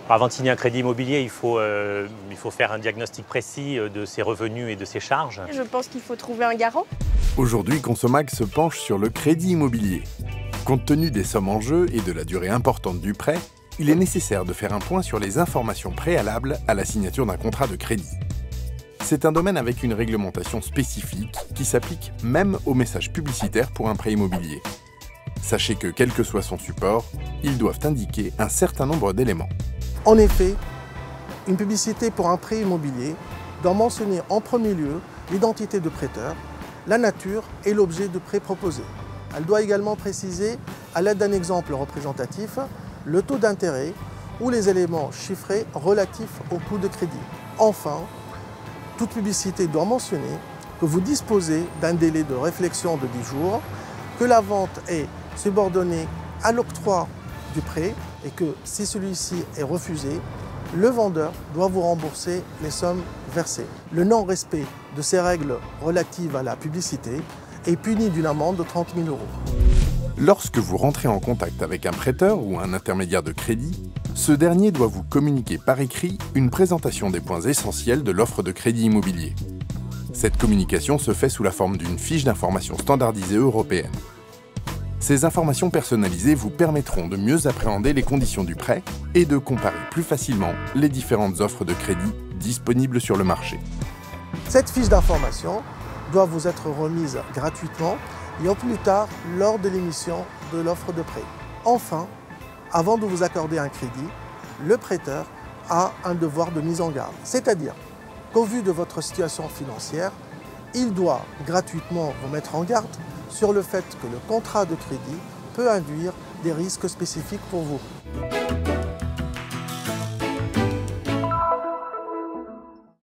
Avant de signer un crédit immobilier, il faut faire un diagnostic précis de ses revenus et de ses charges. Je pense qu'il faut trouver un garant. Aujourd'hui, Consomag se penche sur le crédit immobilier. Compte tenu des sommes en jeu et de la durée importante du prêt, il est nécessaire de faire un point sur les informations préalables à la signature d'un contrat de crédit. C'est un domaine avec une réglementation spécifique qui s'applique même aux messages publicitaires pour un prêt immobilier. Sachez que, quel que soit son support, ils doivent indiquer un certain nombre d'éléments. En effet, une publicité pour un prêt immobilier doit mentionner en premier lieu l'identité du prêteur, la nature et l'objet du prêt proposé. Elle doit également préciser, à l'aide d'un exemple représentatif, le taux d'intérêt ou les éléments chiffrés relatifs au coût de crédit. Enfin, toute publicité doit mentionner que vous disposez d'un délai de réflexion de 10 jours, que la vente est subordonnée à l'octroi du prêt et que si celui-ci est refusé, le vendeur doit vous rembourser les sommes versées. Le non-respect de ces règles relatives à la publicité est puni d'une amende de 30 000 €. Lorsque vous rentrez en contact avec un prêteur ou un intermédiaire de crédit, ce dernier doit vous communiquer par écrit une présentation des points essentiels de l'offre de crédit immobilier. Cette communication se fait sous la forme d'une fiche d'information standardisée européenne. Ces informations personnalisées vous permettront de mieux appréhender les conditions du prêt et de comparer plus facilement les différentes offres de crédit disponibles sur le marché. Cette fiche d'information doit vous être remise gratuitement et au plus tard lors de l'émission de l'offre de prêt. Enfin, avant de vous accorder un crédit, le prêteur a un devoir de mise en garde. C'est-à-dire qu'au vu de votre situation financière, il doit gratuitement vous mettre en garde sur le fait que le contrat de crédit peut induire des risques spécifiques pour vous.